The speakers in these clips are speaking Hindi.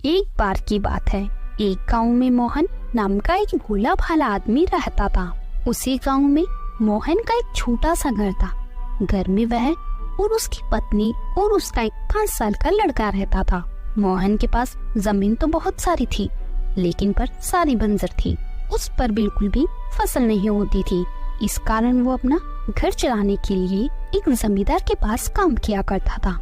एक बार की बात है, एक गांव में मोहन नाम का एक भोला भाला आदमी रहता था। उसी गांव में मोहन का एक छोटा सा घर था। घर में वह और उसकी पत्नी और उसका एक 5 साल का लड़का रहता था। मोहन के पास जमीन तो बहुत सारी थी, लेकिन पर सारी बंजर थी। उस पर बिल्कुल भी फसल नहीं होती थी। इस कारण वो अपना घर चलाने के लिए एक जमींदार के पास काम किया करता था।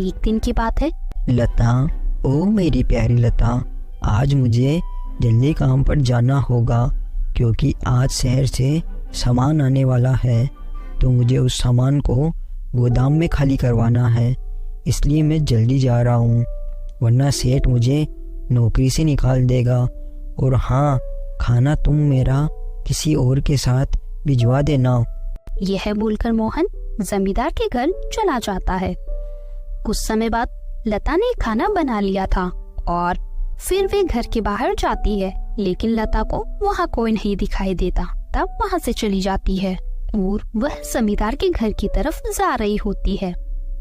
एक दिन की बात है। लता, ओ मेरी प्यारी लता, आज मुझे जल्दी काम पर जाना होगा क्योंकि आज शहर से सामान आने वाला है, तो मुझे उस सामान को गोदाम में खाली करवाना है। इसलिए मैं जल्दी जा रहा हूँ, वरना सेठ मुझे नौकरी से निकाल देगा। और हाँ, खाना तुम मेरा किसी और के साथ भिजवा देना। यह बोलकर मोहन जमींदार के घर चला जाता है। कुछ समय बाद लता ने खाना बना लिया था और फिर वे घर के बाहर जाती है, लेकिन लता को वहाँ कोई नहीं दिखाई देता। तब वहाँ से चली जाती है और वह जमींदार के घर की तरफ जा रही होती है।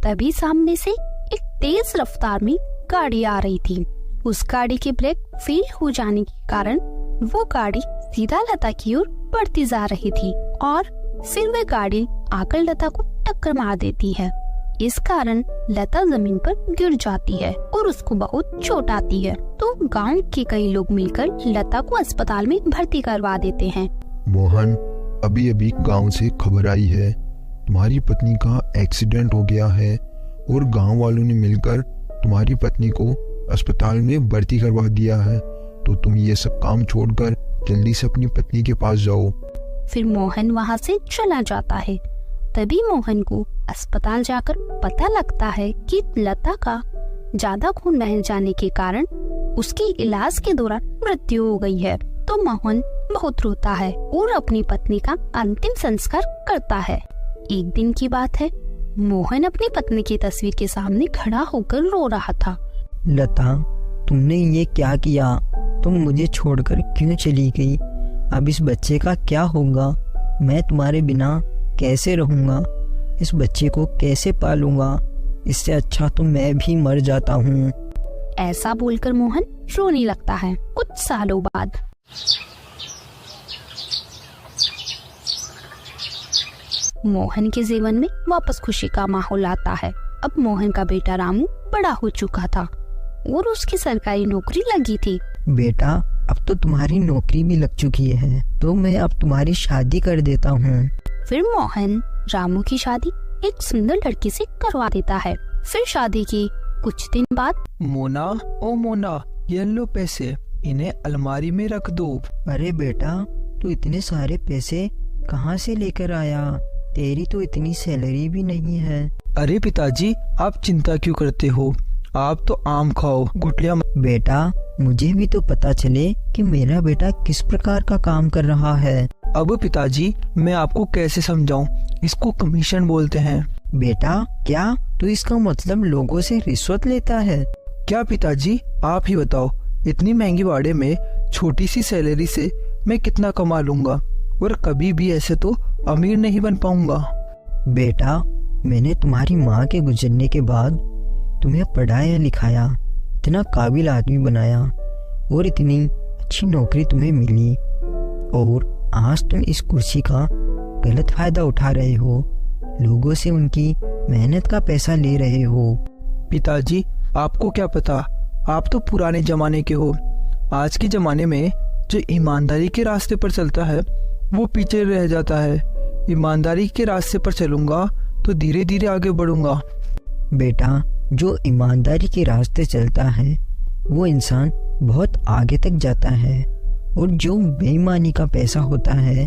तभी सामने से एक तेज रफ्तार में गाड़ी आ रही थी। उस गाड़ी के ब्रेक फेल हो जाने के कारण वो गाड़ी सीधा लता की ओर बढ़ती जा रही थी और फिर वह गाड़ी आकर लता को टक्कर मार देती है। इस कारण लता जमीन पर गिर जाती है और उसको बहुत चोट आती है। तो गांव के कई लोग मिलकर लता को अस्पताल में भर्ती करवा देते हैं। मोहन, अभी अभी गांव से खबर आई है, तुम्हारी पत्नी का एक्सीडेंट हो गया है और गांव वालों ने मिलकर तुम्हारी पत्नी को अस्पताल में भर्ती करवा दिया है। तो तुम ये सब काम छोड़कर जल्दी से अपनी पत्नी के पास जाओ। फिर मोहन वहाँ से चला जाता है। तभी मोहन को अस्पताल जाकर पता लगता है कि लता का ज्यादा खून बह जाने के कारण उसकी इलाज के दौरान मृत्यु हो गई है। तो मोहन बहुत रोता है और अपनी पत्नी का अंतिम संस्कार करता है। एक दिन की बात है, मोहन अपनी पत्नी की तस्वीर के सामने खड़ा होकर रो रहा था। लता, तुमने ये क्या किया? तुम मुझे छोड़कर क्यों चली गई? अब इस बच्चे का क्या होगा? मैं तुम्हारे बिना कैसे रहूंगा? इस बच्चे को कैसे पालूंगा? इससे अच्छा तो मैं भी मर जाता हूँ। ऐसा बोलकर मोहन रोने लगता है। कुछ सालों बाद मोहन के जीवन में वापस खुशी का माहौल आता है। अब मोहन का बेटा रामू बड़ा हो चुका था और उसकी सरकारी नौकरी लगी थी। बेटा, अब तो तुम्हारी नौकरी भी लग चुकी है, तो मैं अब तुम्हारी शादी कर देता हूँ। फिर मोहन रामू की शादी एक सुंदर लड़की से करवा देता है। फिर शादी की कुछ दिन बाद। मोना, ओ मोना, ये लो पैसे, इन्हें अलमारी में रख दो। अरे बेटा, तू इतने सारे पैसे कहाँ से लेकर आया? तेरी तो इतनी सैलरी भी नहीं है। अरे पिताजी, आप चिंता क्यों करते हो? आप तो आम खाओ, गुठलियाँ। बेटा, मुझे भी तो पता चले कि मेरा बेटा किस प्रकार का काम कर रहा है। अब पिताजी, मैं आपको कैसे समझाऊं? इसको कमीशन बोलते हैं। बेटा, क्या तू इसका मतलब लोगों से रिश्वत लेता है? क्या पिताजी, आप ही बताओ, इतनी महंगी वाड़े में छोटी सी सैलरी से मैं कितना कमा लूंगा और कभी भी ऐसे तो अमीर नहीं बन पाऊंगा। बेटा, मैंने तुम्हारी माँ के गुजरने के बाद तुम्हें पढ़ाया लिखाया, इतना काबिल आदमी बनाया और इतनी अच्छी नौकरी तुम्हें मिली, और आज तुम इस कुर्सी का गलत फायदा उठा रहे हो, लोगों से उनकी मेहनत का पैसा ले रहे हो। पिताजी, आपको क्या पता, आप तो पुराने जमाने के हो। आज के जमाने में जो ईमानदारी के रास्ते पर चलता है वो पीछे रह जाता है। ईमानदारी के रास्ते पर चलूंगा तो धीरे धीरे आगे बढ़ूंगा। बेटा, जो ईमानदारी के रास्ते चलता है वो इंसान बहुत आगे तक जाता है, और जो बेईमानी का पैसा होता है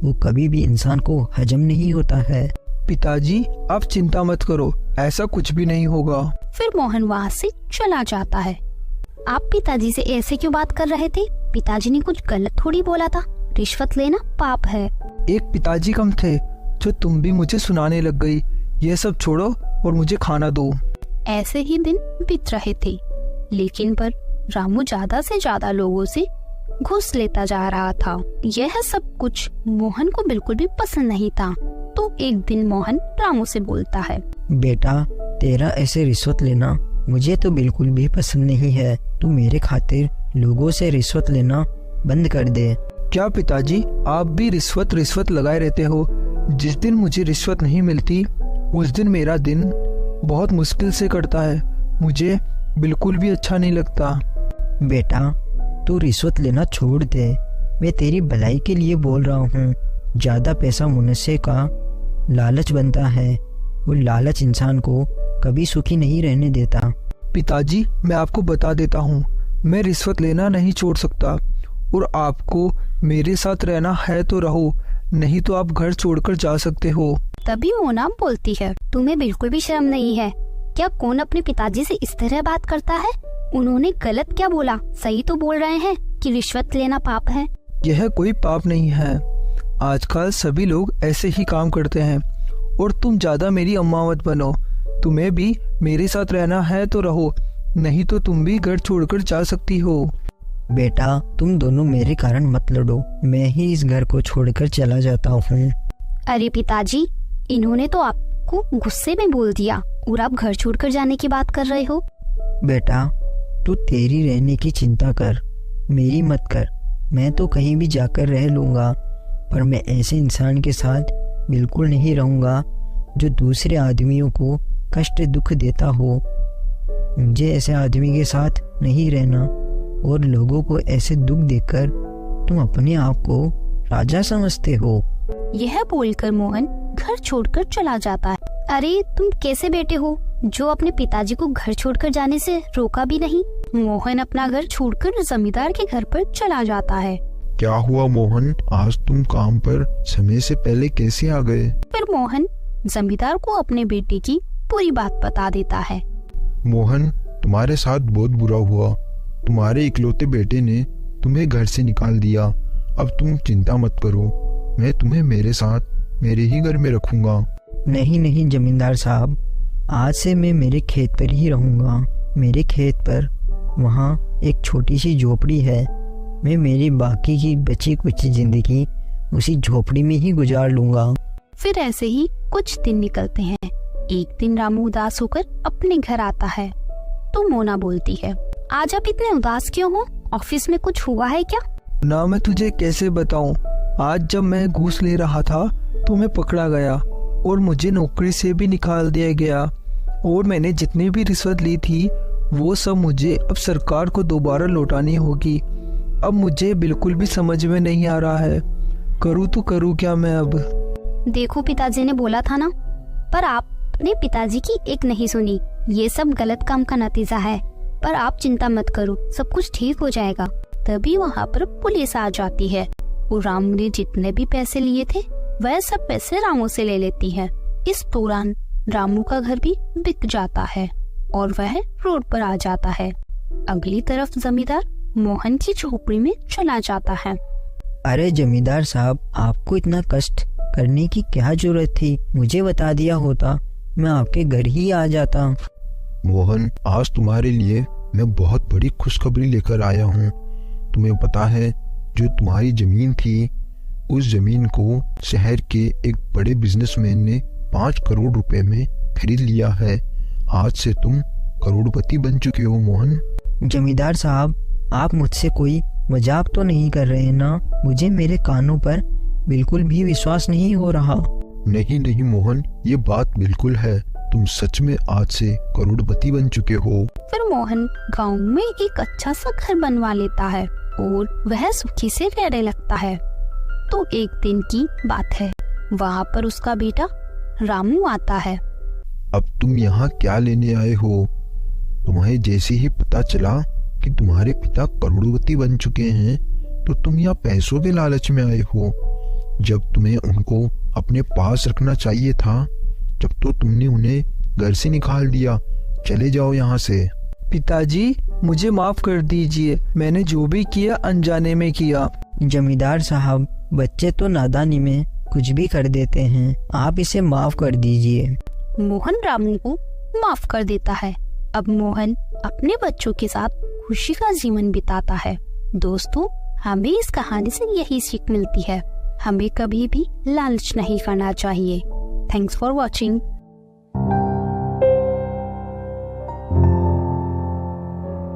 वो कभी भी इंसान को हजम नहीं होता है। पिताजी, आप चिंता मत करो, ऐसा कुछ भी नहीं होगा। फिर मोहन वहाँ से चला जाता है। आप पिताजी से ऐसे क्यों बात कर रहे थे? पिताजी ने कुछ गलत थोड़ी बोला था। रिश्वत लेना पाप है। एक पिताजी कम थे जो तुम भी मुझे सुनाने लग गई। ये सब छोड़ो और मुझे खाना दो। ऐसे ही दिन बीत रहे थे, लेकिन पर रामू ज्यादा से ज्यादा लोगों से घूस लेता जा रहा था। यह सब कुछ मोहन को बिल्कुल भी पसंद नहीं था। तो एक दिन मोहन रामू से बोलता है, बेटा, तेरा ऐसे रिश्वत लेना मुझे तो बिल्कुल भी पसंद नहीं है। तू मेरे खातिर लोगों से रिश्वत लेना बंद कर दे। क्या पिताजी, आप भी रिश्वत लगाए रहते हो? जिस दिन मुझे रिश्वत नहीं मिलती उस दिन मेरा दिन बहुत मुश्किल से कटता है। मुझे बिल्कुल भी अच्छा नहीं लगता। बेटा, तू रिश्वत लेना छोड़ दे। मैं तेरी भलाई के लिए बोल रहा हूँ। ज़्यादा पैसा मनुष्य का लालच बनता है। वो लालच इंसान को कभी सुखी नहीं रहने देता। पिताजी, मैं आपको बता देता हूँ, मैं रिश्वत लेना नहीं छोड़ सकता। और आपको मेरे साथ रहना है तो रहो, नहीं तो आप घर छोड़कर जा सकते हो। तभी मोना बोलती है, तुम्हें बिल्कुल भी शर्म नहीं है क्या? कौन अपने पिताजी से इस तरह बात करता है? उन्होंने गलत क्या बोला? सही तो बोल रहे हैं कि रिश्वत लेना पाप है। यह कोई पाप नहीं है। आजकल सभी लोग ऐसे ही काम करते हैं। और तुम ज्यादा मेरी अम्मा मत बनो। तुम्हें भी मेरे साथ रहना है तो रहो, नहीं तो तुम भी घर छोड़कर जा सकती हो। बेटा, तुम दोनों मेरे कारण मत लड़ो। मैं ही इस घर को छोड़कर चला जाता हूँ। अरे पिताजी, इन्होंने तो आपको गुस्से में बोल दिया और आप घर छोड़कर जाने की बात कर रहे हो। बेटा, तू तेरी रहने की चिंता कर, मेरी मत कर। मैं तो कहीं भी जाकर रह लूँगा, पर मैं ऐसे इंसान के साथ बिल्कुल नहीं रहूँगा जो दूसरे आदमियों को कष्ट दुख देता हो। मुझे ऐसे आदमी के साथ नहीं रहना। और लोगों को ऐसे दुख देकर तुम अपने आप को राजा समझते हो। यह बोलकर मोहन घर छोड़कर चला जाता है। अरे तुम कैसे बेटे हो जो अपने पिताजी को घर छोड़कर जाने से रोका भी नहीं? मोहन अपना घर छोड़कर जमींदार के घर पर चला जाता है। क्या हुआ मोहन, आज तुम काम पर समय से पहले कैसे आ गए? फिर मोहन जमींदार को अपने बेटे की पूरी बात बता देता है। मोहन, तुम्हारे साथ बहुत बुरा हुआ। तुम्हारे इकलौते बेटे ने तुम्हें घर से निकाल दिया। अब तुम चिंता मत करो, मैं तुम्हें मेरे साथ मेरे ही घर में रखूंगा। नहीं जमींदार साहब, आज से मैं मेरे खेत पर ही रहूंगा। मेरे खेत पर वहाँ एक छोटी सी झोपड़ी है। मैं मेरी बाकी की बची कुछ जिंदगी उसी झोपड़ी में ही गुजार लूंगा। फिर ऐसे ही कुछ दिन निकलते हैं। एक दिन रामू उदास होकर अपने घर आता है तो मोना बोलती है, आज आप इतने उदास क्यों हो? ऑफिस में कुछ हुआ है क्या? ना, मैं तुझे कैसे बताऊं। आज जब मैं घूस ले रहा था तो मैं पकड़ा गया और मुझे नौकरी से भी निकाल दिया गया। और मैंने जितनी भी रिश्वत ली थी वो सब मुझे अब सरकार को दोबारा लौटानी होगी। अब मुझे बिल्कुल भी समझ में नहीं आ रहा है, करूँ तो करूँ क्या मैं अब? देखो, पिताजी ने बोला था ना, पर आपने पिताजी की एक नहीं सुनी। ये सब गलत काम का नतीजा है। पर आप चिंता मत करो, सब कुछ ठीक हो जाएगा। तभी वहाँ पर पुलिस आ जाती है और रामू ने जितने भी पैसे लिए थे वह सब पैसे रामू से ले लेती है। इस दौरान रामू का घर भी बिक जाता है और वह रोड पर आ जाता है। अगली तरफ जमींदार मोहन की झोपड़ी में चला जाता है। अरे जमींदार साहब, आपको इतना कष्ट करने की क्या जरूरत थी? मुझे बता दिया होता, मैं आपके घर ही आ जाता। मोहन, आज तुम्हारे लिए मैं बहुत बड़ी खुशखबरी लेकर आया हूँ। तुम्हें पता है, जो तुम्हारी जमीन थी उस जमीन को शहर के एक बड़े बिजनेसमैन ने 5 करोड़ रुपए में खरीद लिया है। आज से तुम करोड़पति बन चुके हो मोहन। जमींदार साहब, आप मुझसे कोई मजाक तो नहीं कर रहे ना? मुझे मेरे कानों पर बिल्कुल भी विश्वास नहीं हो रहा। नहीं मोहन, ये बात बिल्कुल है। तुम सच में आज से करोड़पति बन चुके हो। फिर मोहन गांव में एक अच्छा सा घर बनवा लेता है और वह सुखी से रहने लगता है। तो एक दिन की बात है, वहाँ पर उसका बेटा रामू आता है। अब तुम यहाँ क्या लेने आए हो? तुम्हें जैसे ही पता चला कि तुम्हारे पिता करोड़पति बन चुके हैं तो तुम यहाँ पैसों के लालच में आए हो। जब तुम्हें उनको अपने पास रखना चाहिए था, जब तो तुमने उन्हें घर से निकाल दिया। चले जाओ यहाँ से। पिताजी, मुझे माफ कर दीजिए, मैंने जो भी किया अनजाने में किया। जमींदार साहब, बच्चे तो नादानी में कुछ भी कर देते हैं, आप इसे माफ कर दीजिए। मोहन रामू को माफ कर देता है। अब मोहन अपने बच्चों के साथ खुशी का जीवन बिताता है। दोस्तों, हमें इस कहानी से यही सीख मिलती है, हमें कभी भी लालच नहीं करना चाहिए। Thanks for watching.